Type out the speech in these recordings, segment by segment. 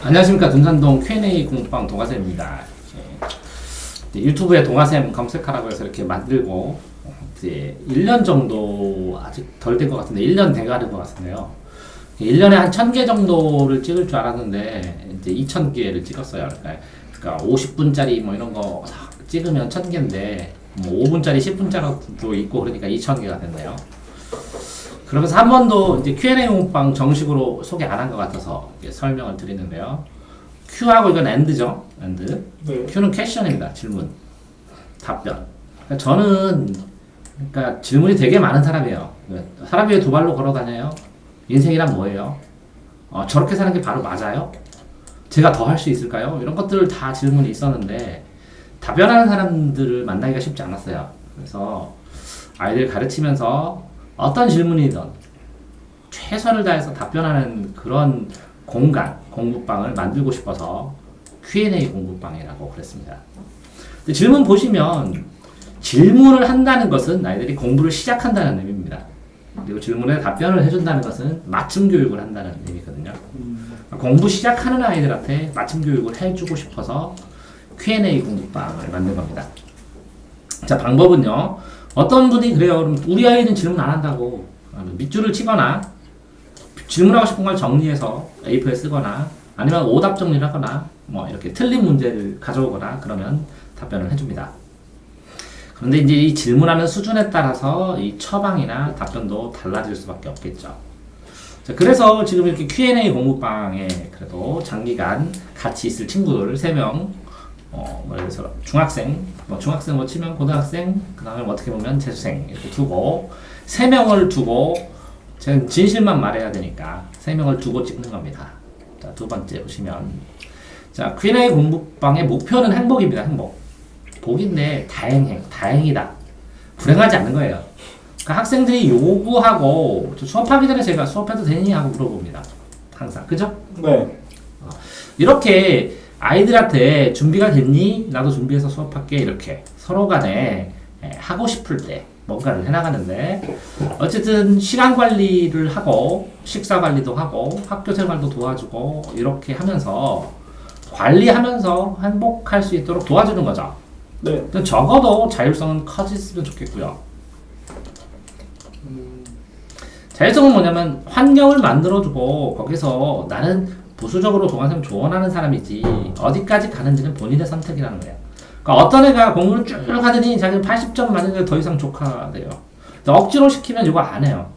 안녕하십니까. 둔산동 Q&A 공부방 동아쌤입니다. 유튜브에 동아쌤 검색하라고 해서 이렇게 만들고 이제 1년 정도 아직 덜 된 것 같은데 1년 돼가는 것 같은데요. 1년에 한 1000개 정도를 찍을 줄 알았는데 이제 2000개를 찍었어요. 그러니까 50분짜리 뭐 이런 거 찍으면 1000개인데 뭐 5분짜리 10분짜리도 있고 그러니까 2000개가 됐네요. 그러면서 한 번도 이제 Q&A 공부방 정식으로 소개 안 한 것 같아서 설명을 드리는데요. Q하고 이건 AND죠. AND. 네. Q는 퀘션입니다. 질문, 답변. 그러니까 저는 질문이 되게 많은 사람이에요. 사람 위에 두 발로 걸어 다녀요. 인생이란 뭐예요? 저렇게 사는 게 바로 맞아요? 제가 더 할 수 있을까요? 이런 것들 다 질문이 있었는데 답변하는 사람들을 만나기가 쉽지 않았어요. 그래서 아이들 가르치면서 어떤 질문이든 최선을 다해서 답변하는 그런 공간, 공부방을 만들고 싶어서 Q&A 공부방이라고 그랬습니다. 근데 질문 보시면 질문을 한다는 것은 아이들이 공부를 시작한다는 의미입니다. 그리고 질문에 답변을 해준다는 것은 맞춤 교육을 한다는 의미거든요. 공부 시작하는 아이들한테 맞춤 교육을 해주고 싶어서 Q&A 공부방을 만든 겁니다. 자, 방법은요. 어떤 분이 그래요. 그럼 우리 아이는 질문 안 한다고 밑줄을 치거나 질문하고 싶은 걸 정리해서 A4에 쓰거나 아니면 오답 정리를 하거나 뭐 이렇게 틀린 문제를 가져오거나 그러면 답변을 해줍니다. 그런데 이제 이 질문하는 수준에 따라서 이 처방이나 답변도 달라질 수밖에 없겠죠. 자, 그래서 지금 이렇게 Q&A 공부방에 그래도 장기간 같이 있을 친구들 3명 그래서 중학생, 중학생 뭐 치면 고등학생, 그 다음에 어떻게 보면 재수생 이렇게 두고 3명을 두고 제가 진실만 말해야 되니까 3명을 두고 찍는 겁니다. 자, 두 번째 보시면 자, Q&A 공부방의 목표는 행복입니다. 행복. 복인데 다행이다. 불행하지 않는 거예요. 그러니까 학생들이 요구하고 수업하기 전에 제가 수업해도 되니 하고 물어봅니다. 항상. 그죠? 네. 이렇게 아이들한테 준비가 됐니? 나도 준비해서 수업할게. 이렇게 서로 간에 하고 싶을 때 뭔가를 해나가는데 어쨌든 시간 관리를 하고 식사 관리도 하고 학교 생활도 도와주고 이렇게 하면서 관리하면서 행복할 수 있도록 도와주는 거죠. 네. 적어도 자율성은 커졌으면 좋겠고요. 자율성은 뭐냐면 환경을 만들어주고 거기서 나는 부수적으로 동아쌤 조언하는 사람이지 어디까지 가는지는 본인의 선택이라는 거예요. 그러니까 어떤 애가 공부를 쭉 하더니 자기는 80점 맞는데 더 이상 조카돼요. 억지로 시키면 이거 안 해요.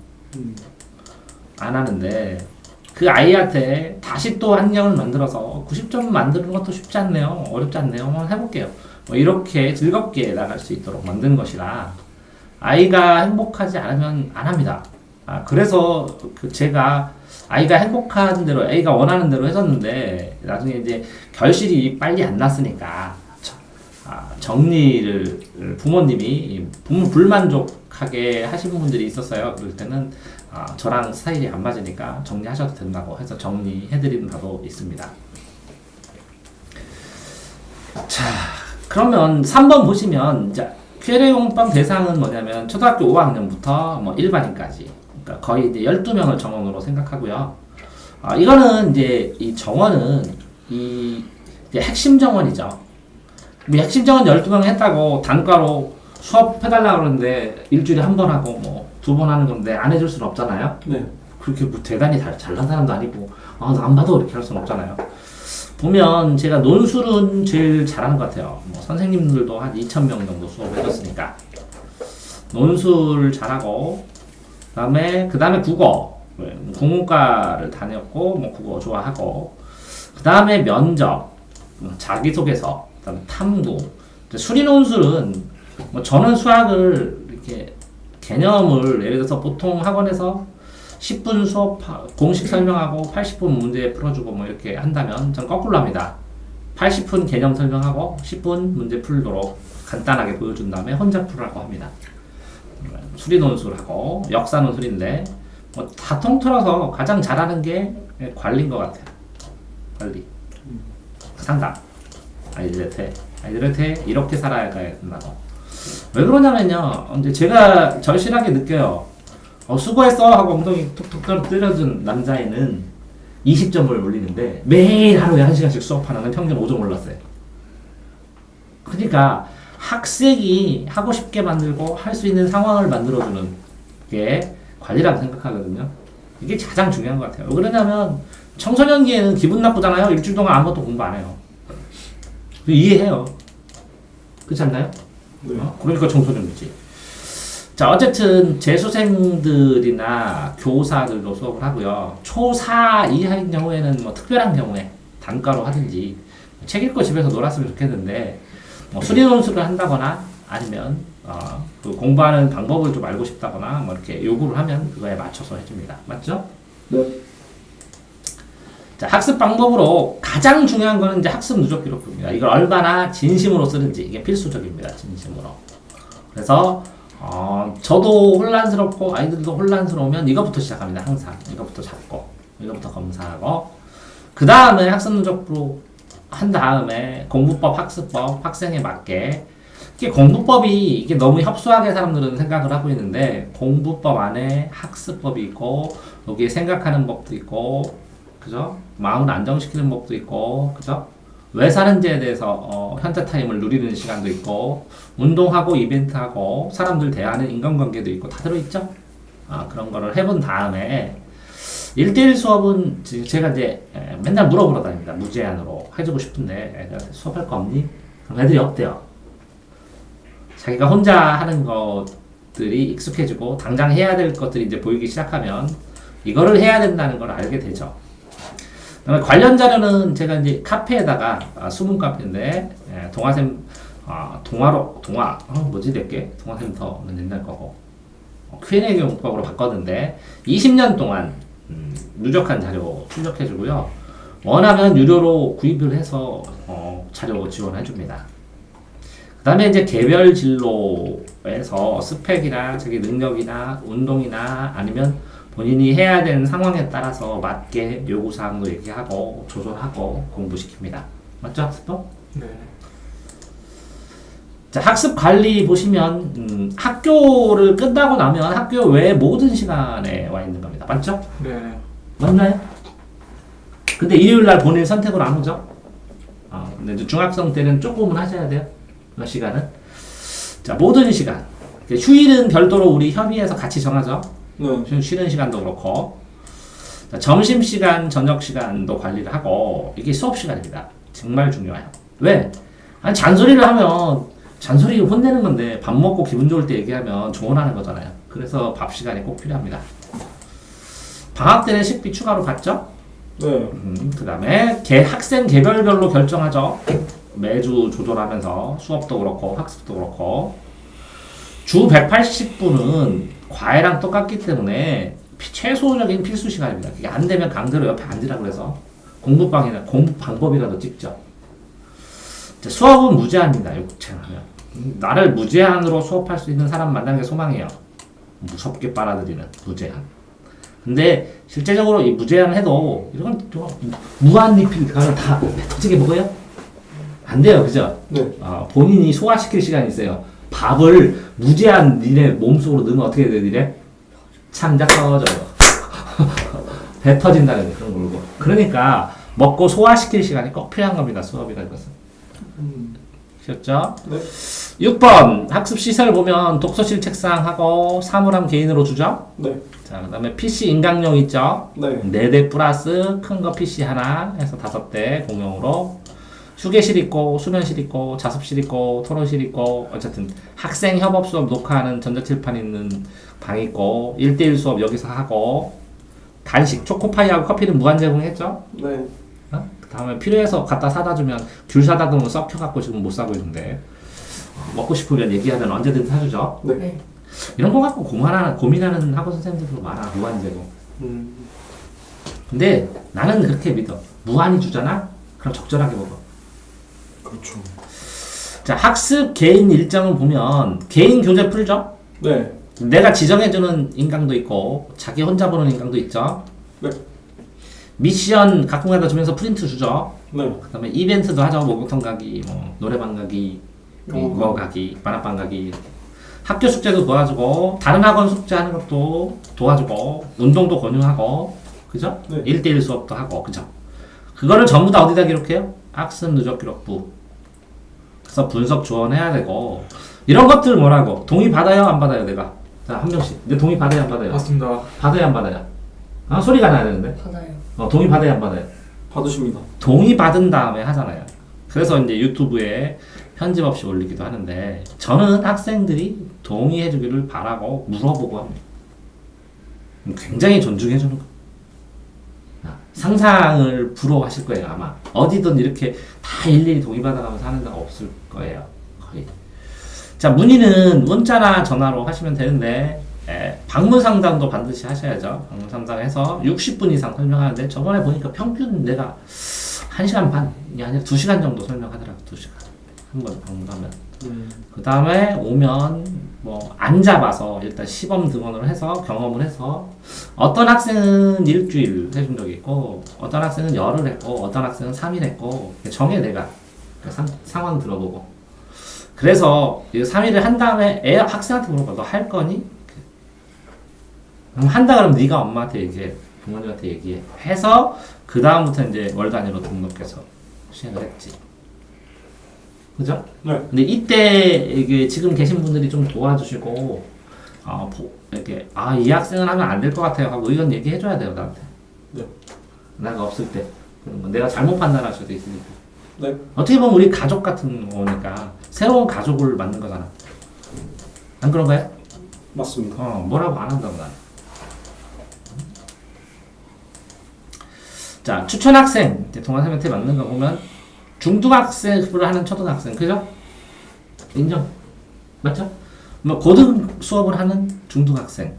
안 하는데 그 아이한테 다시 또 환경을 만들어서 90점 만드는 것도 쉽지 않네요. 어렵지 않네요. 한번 해볼게요. 뭐 이렇게 즐겁게 나갈 수 있도록 만드는 것이라 아이가 행복하지 않으면 안 합니다. 그래서 제가 아이가 행복한 대로, 아이가 원하는 대로 해줬는데, 나중에 이제 결실이 빨리 안 났으니까, 정리를 부모님이, 부모 불만족하게 하시는 분들이 있었어요. 그럴 때는, 저랑 스타일이 안 맞으니까 정리하셔도 된다고 해서 정리해드리는 바도 있습니다. 자, 그러면 3번 보시면, 이제 Q&A 공부방 대상은 뭐냐면, 초등학교 5학년부터 뭐 일반인까지. 거의 이제 12명을 정원으로 생각하고요. 이거는 이제 이 정원은 이제 핵심 정원이죠. 핵심 정원 12명 했다고 단과로 수업해달라고 그러는데 일주일에 한 번 하고 뭐 2번 하는 건데 안 해줄 수는 없잖아요. 네. 그렇게 뭐 대단히 잘난 사람도 아니고 나 안 봐도 이렇게 할 수는 없잖아요. 보면 제가 논술은 제일 잘하는 것 같아요. 뭐 선생님들도 한 2,000명 정도 수업해줬으니까 논술 잘하고 그 다음에 국어, 국문과를 다녔고, 뭐 국어 좋아하고, 그 다음에 면접, 자기소개서, 그 다음에 탐구. 수리논술은, 저는 수학을 이렇게 개념을 예를 들어서 보통 학원에서 10분 수업, 공식 설명하고 80분 문제 풀어주고 뭐 이렇게 한다면 전 거꾸로 합니다. 80분 개념 설명하고 10분 문제 풀도록 간단하게 보여준 다음에 혼자 풀으라고 합니다. 수리논술하고 역사논술인데 뭐 다 통틀어서 가장 잘하는 게 관리인 것 같아요. 관리, 상담, 아이들한테 이렇게 살아야 된다고. 왜 그러냐면요, 이제 제가 절실하게 느껴요. 수고했어 하고 엉덩이 톡톡 때려준 남자애는 20점을 올리는데 매일 하루에 1시간씩 수업하는 건 평균 5점 올랐어요. 그러니까 학생이 하고 싶게 만들고 할 수 있는 상황을 만들어주는 게 관리라고 생각하거든요. 이게 가장 중요한 것 같아요. 왜 그러냐면 청소년기에는 기분 나쁘잖아요. 일주일 동안 아무것도 공부 안 해요. 이해해요. 그렇지 않나요? 네. 그러니까 청소년이지. 자, 어쨌든 재수생들이나 교사들도 수업을 하고요. 초4 이하인 경우에는 뭐 특별한 경우에 단과로 하든지 책 읽고 집에서 놀았으면 좋겠는데 뭐 수리논술을 한다거나 아니면 그 공부하는 방법을 좀 알고 싶다거나 뭐 이렇게 요구를 하면 그거에 맞춰서 해줍니다. 맞죠? 네. 자, 학습 방법으로 가장 중요한 거는 이제 학습 누적 기록부입니다. 이걸 얼마나 진심으로 쓰는지 이게 필수적입니다. 진심으로. 그래서 저도 혼란스럽고 아이들도 혼란스러우면 이것부터 시작합니다. 항상 이것부터 잡고 이것부터 검사하고 그 다음에 학습 누적부로 한 다음에 공부법, 학습법, 학생에 맞게 이게 공부법이 이게 너무 협소하게 사람들은 생각을 하고 있는데 공부법 안에 학습법이 있고 여기에 생각하는 법도 있고 그죠? 마음을 안정시키는 법도 있고 그죠? 왜 사는지에 대해서 현재 타임을 누리는 시간도 있고 운동하고 이벤트하고 사람들 대하는 인간관계도 있고 다 들어있죠? 그런 거를 해본 다음에 1대1 수업은 제가 이제 맨날 물어보러 다닙니다. 무제한으로 해주고 싶은데 애들한테 수업할 거 없니? 그럼 애들이 없대요. 자기가 혼자 하는 것들이 익숙해지고 당장 해야 될 것들이 이제 보이기 시작하면 이거를 해야 된다는 걸 알게 되죠. 그다음에 관련 자료는 제가 이제 카페에다가 수문 카페인데 동아샘 뭐지 낼게 동아샘터는 옛날 거고 Q&A 공법으로 바꿨는데 20년 동안 누적한 자료 출력해주고요. 원하면 유료로 구입을 해서 자료 지원해줍니다. 그 다음에 이제 개별 진로에서 스펙이나 자기 능력이나 운동이나 아니면 본인이 해야 되는 상황에 따라서 맞게 요구사항도 얘기하고 조절하고 공부시킵니다. 맞죠? 학습법? 네. 자, 학습 관리 보시면 학교를 끝나고 나면 학교 외 모든 시간에 와 있는 겁니다. 맞죠? 네. 맞나요? 근데 일요일 날 본인 선택으로 안 오죠? 근데 이제 중학생 때는 조금은 하셔야 돼요. 그 시간은. 자, 모든 시간. 휴일은 별도로 우리 협의해서 같이 정하죠. 네. 쉬는 시간도 그렇고. 자, 점심 시간, 저녁 시간도 관리를 하고 이게 수업 시간입니다. 정말 중요해요. 왜? 아니, 잔소리를 하면 잔소리 혼내는 건데 밥 먹고 기분 좋을 때 얘기하면 조언하는 거잖아요. 그래서 밥 시간이 꼭 필요합니다. 방학 때는 식비 추가로 받죠? 네. 그 다음에 학생 개별별로 결정하죠. 매주 조절하면서 수업도 그렇고 학습도 그렇고 주 180분은 과외랑 똑같기 때문에 최소적인 필수 시간입니다. 그게 안 되면 강제로 옆에 앉으라고 해서 공부방이나 공부 방법이라도 찍죠. 수업은 무제한입니다. 요구체하면 나를 무제한으로 수업할 수 있는 사람 만나는 게 소망이에요. 무섭게 빨아들이는 무제한. 근데 실제적으로 이 무제한 해도 이런 무한 리필 그거는 다 터지게 먹어요? 안 돼요, 그죠? 네. 본인이 소화시킬 시간이 있어요. 밥을 무제한 니네 몸속으로 넣으면 어떻게 돼, 니네? 창작 떨어져요. 배 터진다는 그런 걸고. 그러니까 먹고 소화시킬 시간이 꼭 필요한 겁니다, 수업이라는 것은. 아셨죠? 네. 6번 학습 시설 보면 독서실 책상하고 사물함 개인으로 주죠? 네. 자, 그 다음에 PC 인강용 있죠? 네. 4대 플러스 큰 거 PC 하나 해서 5대 공용으로 휴게실 있고 수면실 있고 자습실 있고 토론실 있고 어쨌든 학생 협업 수업 녹화하는 전자칠판 있는 방 있고 1대1 수업 여기서 하고 간식 초코파이하고 커피는 무한 제공했죠? 네. 그 다음에 필요해서 갖다 사다 주면 귤 사다 두면 썩혀갖고 지금 못 사고 있는데 먹고 싶으면 얘기하면 언제든 사주죠? 네. 이런 거 갖고 고민하는 학원 선생님들도 많아. 무한 제공. 근데 나는 그렇게 믿어. 무한히 주잖아? 그럼 적절하게 먹어. 그렇죠. 자, 학습 개인 일정을 보면 개인 교재 풀죠? 네. 내가 지정해주는 인강도 있고 자기 혼자 보는 인강도 있죠? 네. 미션 가끔가다 주면서 프린트 주죠? 네. 그 다음에 이벤트도 하죠. 목욕탕 가기, 뭐 노래방 가기, 그거 가기, 만화방 가기. 학교 숙제도 도와주고 다른 학원 숙제하는 것도 도와주고 운동도 권유하고 그죠? 네. 1대1 수업도 하고, 그죠? 그거를 전부 다 어디다 기록해요? 학습 누적 기록부. 그래서 분석 조언해야 되고, 이런 것들 뭐라고? 동의 받아요? 안 받아요? 내가? 자, 한 명씩. 내 동의 받아요? 안 받아요? 맞습니다. 받아요? 안 받아요? 아, 소리가 나야 되는데? 받아요. 동의 받아요? 안 받아요? 받으십니다. 동의 받은 다음에 하잖아요. 그래서 이제 유튜브에 편집 없이 올리기도 하는데, 저는 학생들이 동의해 주기를 바라고 물어보고 합니다. 굉장히 존중해 주는 거. 상상을 부러워하실 거예요, 아마. 어디든 이렇게 다 일일이 동의받아가면서 하는 데가 없을 거예요, 거의. 자, 문의는 문자나 전화로 하시면 되는데, 방문 상담도 반드시 하셔야죠. 방문 상담해서 60분 이상 설명하는데, 저번에 보니까 평균 내가 1시간 반이 아니라 2시간 정도 설명하더라고요. 2시간. 한 번 방문하면. 그 다음에 오면 뭐 안 잡아서 일단 시범 등원을 해서 경험을 해서 어떤 학생은 일주일 해준 적이 있고 어떤 학생은 열흘 했고 어떤 학생은 3일 했고 정해 내가 상황 들어보고 그래서 3일을 한 다음에 학생한테 물어봐. 너 할 거니? 그럼 한다 그러면 네가 엄마한테 얘기해. 부모님한테 얘기해. 해서 그 다음부터 이제 월 단위로 등록해서 시행을 했지. 그죠? 네. 근데 이때 이게 지금 계신 분들이 좀 도와주시고 이렇게 이 학생은 하면 안 될 것 같아요 하고 의견 얘기해줘야 돼요 나한테. 네. 내가 없을 때 그런 거 내가 잘못 판단할 수도 있으니까. 네. 어떻게 보면 우리 가족 같은 거니까 새로운 가족을 만든 거잖아. 안 그런가요? 맞습니다. 뭐라고 안 한다고 나는. 자, 추천 학생 동아쌤한테 맞는 거 보면 중등학생을 하는 초등학생, 그죠? 인정. 맞죠? 뭐 고등 수업을 하는 중등학생.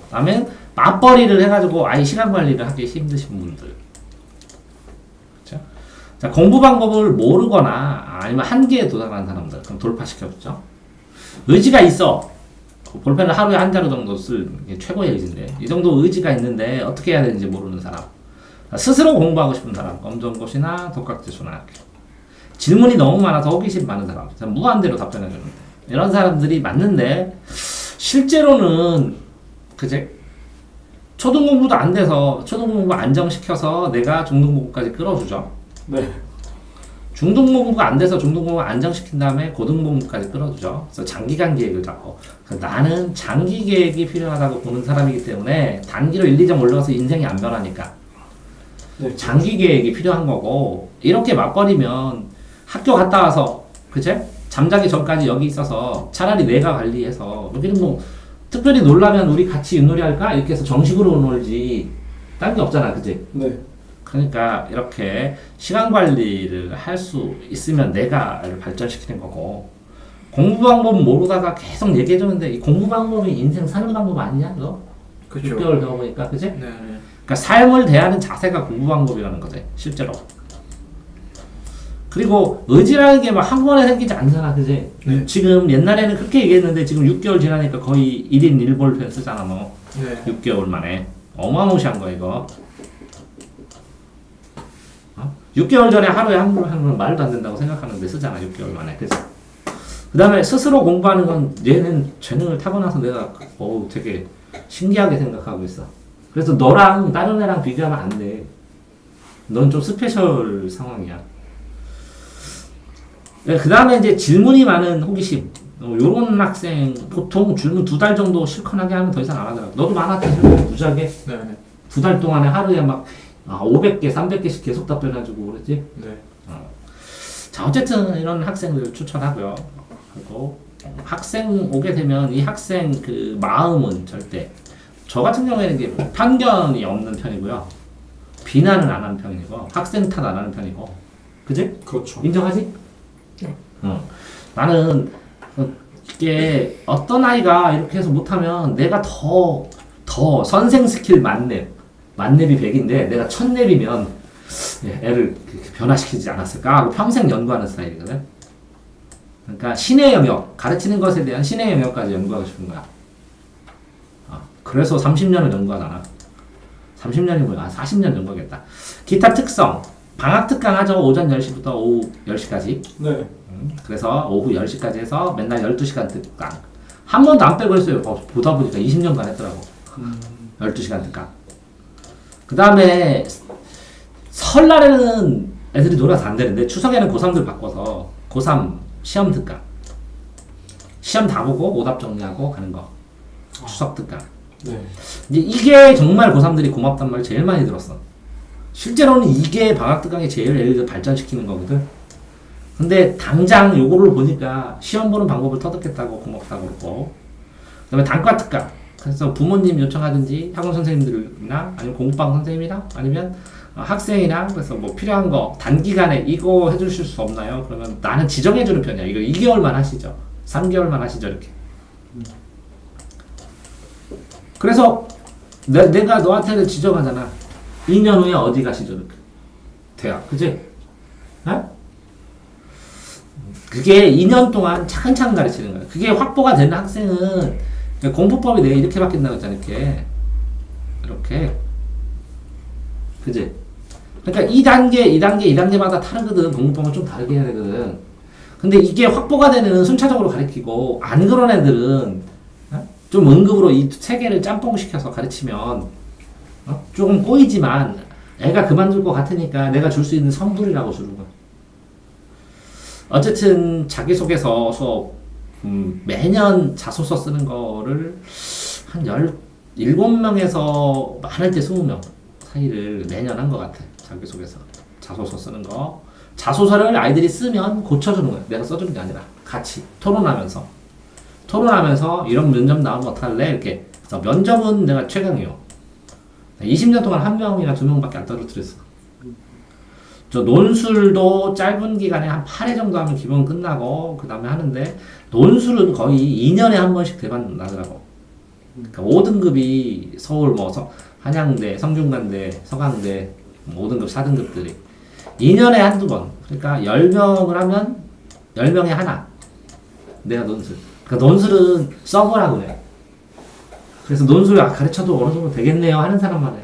그다음에 맞벌이를 해가지고 아예 시간 관리를 하기 힘드신 분들. 그렇죠? 자, 공부 방법을 모르거나 아니면 한계에 도달한 사람들, 그럼 돌파시켜주죠. 의지가 있어. 볼펜을 하루에 한 자루 정도 쓸 게 최고의 의지인데 이 정도 의지가 있는데 어떻게 해야 되는지 모르는 사람. 스스로 공부하고 싶은 사람, 검정고시나 독학지수나 질문이 너무 많아서 호기심 많은 사람, 무한대로 답변해주는데 이런 사람들이 맞는데 실제로는 그제 초등공부도 안 돼서 초등공부 안정시켜서 내가 중등공부까지 끌어주죠. 네. 중등공부가 안 돼서 중등공부 안정시킨 다음에 고등공부까지 끌어주죠. 그래서 장기간 계획을 잡고 나는 장기 계획이 필요하다고 보는 사람이기 때문에 단기로 1, 2점 올라가서 인생이 안 변하니까 네. 장기 계획이 필요한 거고 이렇게 맞버리면 학교 갔다 와서 그제 잠자기 전까지 여기 있어서 차라리 내가 관리해서 여기는 뭐 특별히 놀라면 우리 같이 윷놀이 할까 이렇게 해서 정식으로 놀지 딴 게 없잖아, 그지? 네. 그러니까 이렇게 시간 관리를 할 수 있으면 내가 발전시키는 거고 공부 방법 모르다가 계속 얘기해줬는데 이 공부 방법이 인생 사는 방법 아니냐 너? 그쵸. 6개월 배워보니까 그지? 네. 그러니까 삶을 대하는 자세가 공부 방법이라는 거지 실제로. 그리고 의지라는 게 막 한 번에 생기지 않잖아, 그지? 네. 지금 옛날에는 그렇게 얘기했는데 지금 6개월 지나니까 거의 1인 1볼펜 쓰잖아 너. 네. 6개월 만에 어마무시한 거 이거. 6개월 전에 하루에 한 번 하는 건 말도 안 된다고 생각하는데 쓰잖아 6개월 만에. 그래서 그 다음에 스스로 공부하는 건 얘는 재능을 타고나서 내가 되게 신기하게 생각하고 있어. 그래서 너랑 다른 애랑 비교하면 안 돼. 넌 좀 스페셜 상황이야. 그 다음에 이제 질문이 많은 호기심. 요런 학생 보통 질문 2달 정도 실컷하게 하면 더 이상 안 하더라고. 너도 많았지 질문 무지하게. 네. 2달 동안에 하루에 막 500개, 300개씩 계속 답변해주고 그랬지. 네. 자, 어쨌든 이런 학생들 추천하고요. 그리고 학생 오게 되면 이 학생 그 마음은 절대 저 같은 경우에는 이게 편견이 없는 편이고요. 비난은 안 하는 편이고 학생 탓 안 하는 편이고. 그지? 그렇죠. 인정하지? 네. 나는 이게 어떤 아이가 이렇게 해서 못하면 내가 더 선생 스킬 만렙이 100인데 내가 1000렙이면 애를 변화시키지 않았을까 하고 평생 연구하는 스타일이거든. 그러니까 신의 영역, 가르치는 것에 대한 신의 영역까지 연구하고 싶은 거야. 그래서 30년을 연구하잖아. 30년이 뭐야? 40년 연구하겠다. 기타 특성, 방학 특강 하죠. 오전 10시부터 오후 10시까지. 네. 그래서 오후 10시까지 해서 맨날 12시간 특강. 한 번도 안 빼고 했어요. 보다 보니까 20년간 했더라고. 12시간 특강. 그 다음에 설날에는 애들이 놀아서 안 되는데 추석에는 고3들 바꿔서 고3 시험 특강. 시험 다 보고 오답 정리하고 가는 거. 추석 특강. 네. 이제 이게 정말 고3들이 고맙단 말 제일 많이 들었어. 실제로는 이게 방학 특강이 제일 애들 발전시키는 거거든. 근데 당장 요거를 보니까 시험 보는 방법을 터득했다고 고맙다고 그러고. 그 다음에 단과 특강. 그래서 부모님 요청하든지 학원 선생님들이나 아니면 공부방 선생님이나 아니면 학생이나 그래서 뭐 필요한 거 단기간에 이거 해주실 수 없나요? 그러면 나는 지정해주는 편이야. 이거 2개월만 하시죠. 3개월만 하시죠. 이렇게. 그래서 내가 너한테는 지정하잖아. 2년 후에 어디 가시죠? 이렇게. 대학. 그지? 어? 그게 2년 동안 차근차근 가르치는 거야. 그게 확보가 되는 학생은 공부법이 내가 이렇게 바뀐다고 했잖아. 이렇게. 그지? 그러니까 2단계마다 다르거든. 공부법은 좀 다르게 해야 되거든. 근데 이게 확보가 되는 순차적으로 가르치고, 안 그런 애들은, 좀 응급으로 이 세 개를 짬뽕 시켜서 가르치면, 조금 꼬이지만, 애가 그만둘 것 같으니까 내가 줄 수 있는 선불이라고 주는 거야. 어쨌든, 자기소개서 수업, 매년 자소서 쓰는 거를 한 17명에서 많을 때 20명 사이를 매년 한 것 같아. 자기소개서. 자소서 쓰는 거. 자소서를 아이들이 쓰면 고쳐주는 거야. 내가 써주는 게 아니라. 같이. 토론하면서 이런 면접 나오면 어떡할래? 이렇게. 그래서 면접은 내가 최강이요. 20년 동안 한 명이나 두 명밖에 안 떨어뜨렸어. 저 논술도 짧은 기간에 한 8회 정도 하면 기본 끝나고 그 다음에 하는데 논술은 거의 2년에 한 번씩 대반 나더라고. 그러니까 5등급이 서울 한양대, 성균관대, 서강대 5등급, 4등급들이 2년에 한두 번. 그러니까 10명을 하면 10명에 하나. 내가 논술. 그러니까 논술은 써보라고 그래. 그래서 논술 가르쳐도 어느 정도 되겠네요 하는 사람만 해.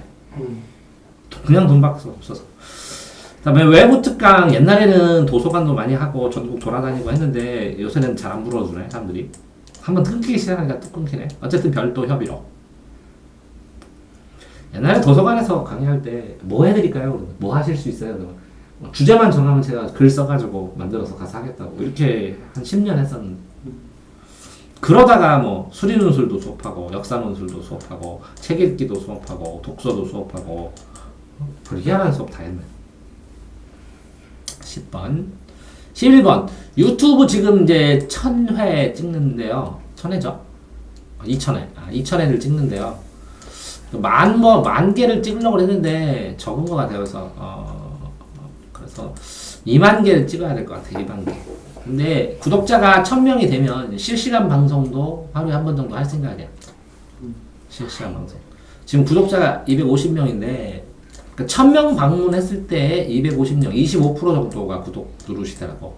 그냥 돈 받을 수 없어서. 그다음에 외부 특강 옛날에는 도서관도 많이 하고 전국 돌아다니고 했는데 요새는 잘 안 불러주네 사람들이. 한번 끊기기 시작하니까 또 끊기네. 어쨌든 별도 협의로. 옛날에 도서관에서 강의할 때 뭐 해드릴까요? 뭐 하실 수 있어요? 그러면 주제만 정하면 제가 글 써가지고 만들어서 가서 하겠다고 이렇게 한 10년 했었는데 그러다가 뭐 수리논술도 수업하고 역사논술도 수업하고 책 읽기도 수업하고 독서도 수업하고 별 희한한 수업 다 했네. 10번 11번 유튜브 지금 이제 1000회 찍는데요. 1000회죠? 2000회를 찍는데요. 만 개를 찍으려고 했는데 적은 것 같아요. 그래서 2만 개를 찍어야 될 것 같아요. 2만 개. 근데 구독자가 1000명이 되면 실시간 방송도 하루에 한 번 정도 할 생각이야. 실시간 방송. 지금 구독자가 250명인데 1000명 방문했을 때 250명, 25% 정도가 구독 누르시더라고.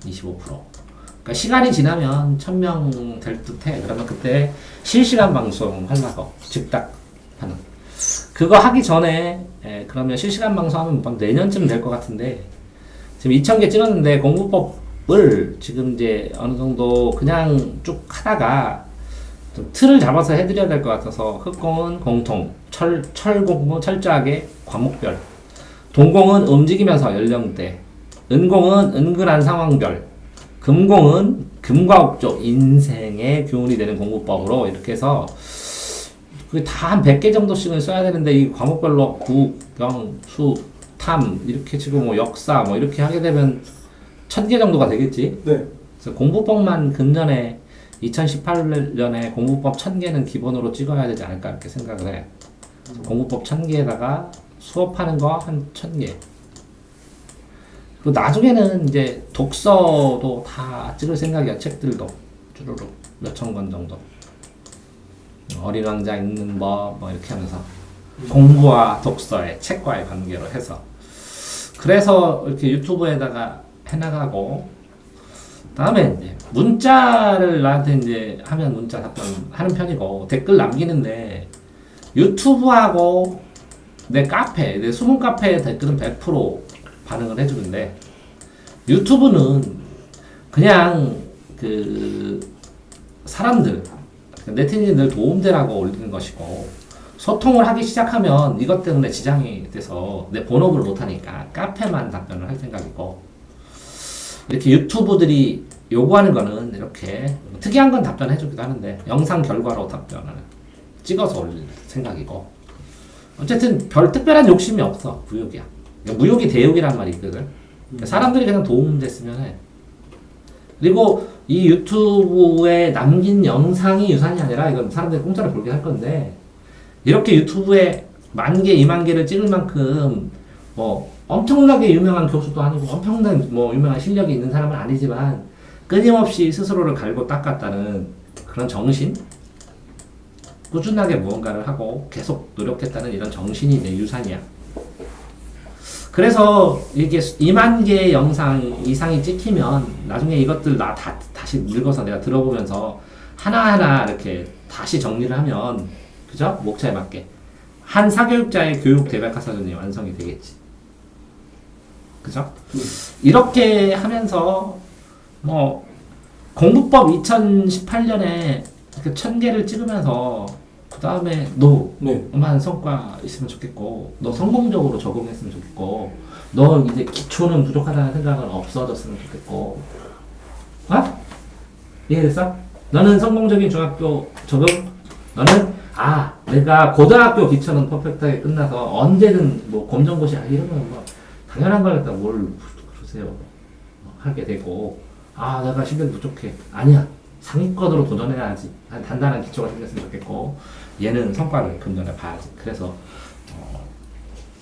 25%. 그러니까 시간이 지나면 1000명 될 듯해. 그러면 그때 실시간 방송 하려고 즉답 하는. 그거 하기 전에 그러면 실시간 방송 하면 내년쯤 될 것 같은데 지금 2000개 찍었는데 공부법을 지금 이제 어느 정도 그냥 쭉 하다가 좀 틀을 잡아서 해드려야 될 것 같아서 흑공은 공통, 철공은 철저하게 과목별, 동공은 움직이면서 연령대, 은공은 은근한 상황별, 금공은 금과 옥조 인생의 교훈이 되는 공부법으로 이렇게 해서 그게 다 한 100개 정도씩은 써야 되는데 이 과목별로 국, 영, 수, 탐 이렇게 지금 뭐 역사 뭐 이렇게 하게 되면 1000개 정도가 되겠지. 네. 그래서 공부법만 금년에 2018년에 공부법 1000개는 기본으로 찍어야 되지 않을까 이렇게 생각을 해. 공부법 1000개에다가 수업하는 거 한 1000개. 그리고 나중에는 이제 독서도 다 찍을 생각이야. 책들도 주르륵 몇천 권 정도. 어린 왕자 읽는 법 뭐 이렇게 하면서 공부와 독서의 책과의 관계로 해서 그래서 이렇게 유튜브에다가 해나가고 다음에 이제 문자를 나한테 이제 하면 문자 답변 하는 편이고 댓글 남기는데 유튜브하고 내 숨은 카페 댓글은 100% 반응을 해주는데 유튜브는 그냥 그 사람들 네티즌들 도움되라고 올리는 것이고 소통을 하기 시작하면 이것 때문에 지장이 돼서 내 본업을 못하니까 카페만 답변을 할 생각이고, 이렇게 유튜브들이 요구하는 거는 이렇게 특이한 건 답변해주기도 하는데 영상 결과로 답변을 찍어서 올릴 생각이고, 어쨌든 별 특별한 욕심이 없어. 무욕이야. 무욕이 대욕이란 말이 있거든. 사람들이 그냥 도움됐으면 해. 그리고 이 유튜브에 남긴 영상이 유산이 아니라 이건 사람들이 공짜로 볼게 할 건데, 이렇게 유튜브에 10,000개, 20,000개를 찍을 만큼 뭐 엄청나게 유명한 교수도 아니고 엄청난 뭐 유명한 실력이 있는 사람은 아니지만 끊임없이 스스로를 갈고 닦았다는 그런 정신, 꾸준하게 무언가를 하고 계속 노력했다는 이런 정신이 내 유산이야. 그래서 이게 20,000개의 영상 이상이 찍히면 나중에 이것들 다시 늙어서 내가 들어보면서 하나하나 이렇게 다시 정리를 하면, 그죠? 목차에 맞게 한 사교육자의 교육 대백과사전이 완성이 되겠지. 그죠? 이렇게 하면서 뭐 공부법 2018년에 1,000개를 찍으면서 그 다음에 너만 성과 있으면 좋겠고, 너 성공적으로 적응했으면 좋겠고, 너 이제 기초는 부족하다는 생각은 없어졌으면 좋겠고, 어? 이해됐어? 너는 성공적인 중학교 적응? 너는 내가 고등학교 기초는 퍼펙트하게 끝나서 언제든 뭐 검정고시 이러면 뭐 당연한 걸 갖다 뭘 그러세요 하게 되고, 내가 실력이 부족해. 아니야. 상위권으로 도전해야지. 단단한 기초가 생겼으면 좋겠고, 얘는 성과를 금전에 봐야지. 그래서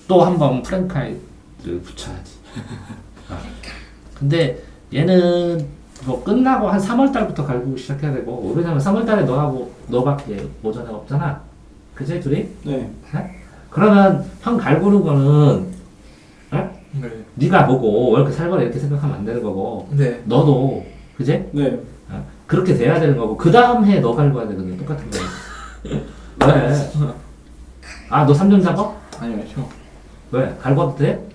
또 한 번 프랭카이를 붙여야지. 근데 얘는 뭐 끝나고 한 3월달부터 갈고 시작해야 되고, 왜냐면 3월달에 너밖에 오전에 없잖아. 그치 둘이? 네. 그러면 형 갈구는 거는 네. 네가 보고 왜 이렇게 살벌해 이렇게 생각하면 안 되는 거고, 네. 너도 그지? 네. 그렇게 돼야 되는 거고, 그 다음 해 너 갈궈야 되거든. 똑같은 거. 왜? 너 3년 잡아? 아니요, 형. 왜? 갈궈도 돼?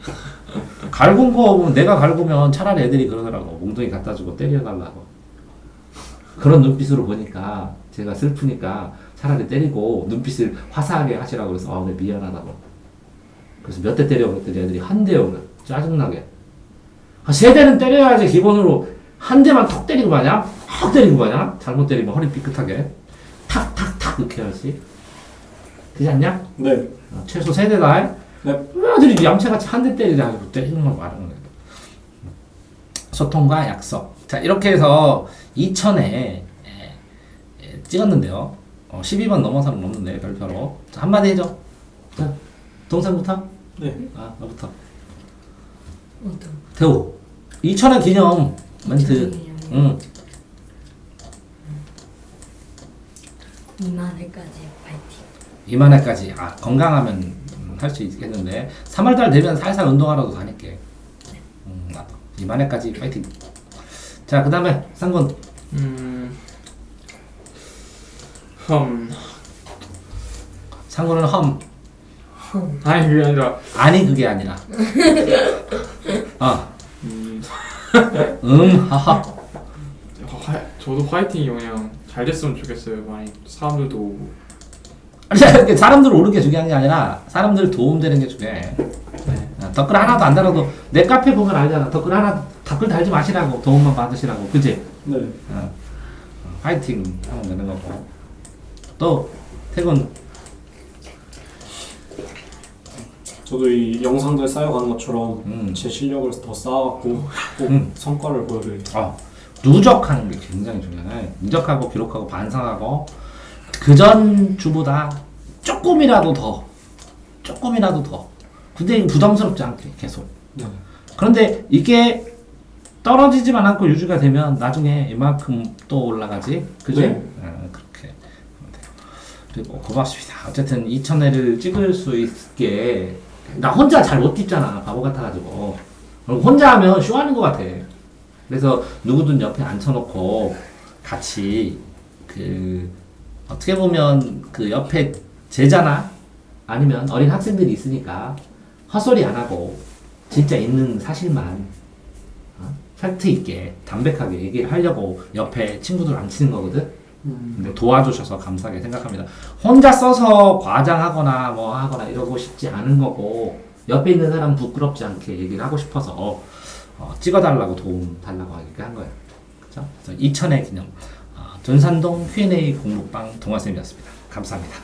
갈군 거 보면, 내가 갈구면 차라리 애들이 그러더라고. 몽둥이 갖다 주고 때려달라고. 그런 눈빛으로 보니까 제가 슬프니까 차라리 때리고 눈빛을 화사하게 하시라고 그래서 네, 미안하다고. 그래서 몇 대 때려 그랬더니 애들이 한 대요. 그래. 짜증나게. 3대는 때려야지. 기본으로 한 대만 턱 때리고 마냐? 턱 때리고 마냐? 잘못 때리면 허리 삐끗하게 탁탁탁 이렇게 해야지. 되지 않냐? 네. 최소 3대다. 네. 왜 아들이 얌체같이 한 대 때리라고 때리는 걸 말하는 거야. 소통과 약속. 자, 이렇게 해서 2000에 찍었는데요. 12번 넘어서는 없는데 별표로. 자, 한마디 해줘. 자, 동생부터? 네. 너부터. 태우. 2000회 기념 멘트. 응. 2만회까지 파이팅. 2만회까지. 건강하면 할 수 있겠는데 3월달 되면 살살 운동하러도 다닐게. 나도 2만회까지 파이팅. 자, 그 다음에 상군. 상군은 험. 아니, 그게 아니라. 아니, 그게 아니라. 하하. 저도 화이팅이 그냥 잘 됐으면 좋겠어요. 많이 사람들도 오고. 아니, 사람들 오는 게 중요한 게 아니라 사람들 도움되는 게 중요해. 댓글 하나도 안 달아도 내 카페 보면 알잖아. 댓글 달지 마시라고. 도움만 받으시라고. 그치? 네. 파이팅 하면 되는 거고. 또 태군. 저도 이 영상들 쌓여가는 것처럼 제 실력을 더 쌓아갖고 꼭 성과를 보여드릴게요. 누적하는 게 굉장히 중요해. 누적하고 기록하고 반성하고 그전 주보다 조금이라도 더. 근데 부담스럽지 않게 계속. 네. 그런데 이게 떨어지지만 않고 유지가 되면 나중에 이만큼 또 올라가지. 그지? 네. 그렇게 하면 돼요. 그리고 고맙습니다. 어쨌든 2000회를 찍을 수 있게. 나 혼자 잘 못 찍잖아. 바보 같아가지고. 혼자 하면 쇼하는 것 같아. 그래서 누구든 옆에 앉혀놓고 같이 어떻게 보면 그 옆에 제자나 아니면 어린 학생들이 있으니까 헛소리 안 하고 진짜 있는 사실만 팩트 있게 담백하게 얘기를 하려고 옆에 친구들 앉히는 거거든. 근데 도와주셔서 감사하게 생각합니다. 혼자 써서 과장하거나 뭐 하거나 이러고 싶지 않은 거고 옆에 있는 사람 부끄럽지 않게 얘기를 하고 싶어서 찍어달라고 도움 달라고 하게 한 거예요. 그렇죠? 그래서 2000회 기념 전산동 Q&A 공부방 동아쌤이었습니다. 감사합니다.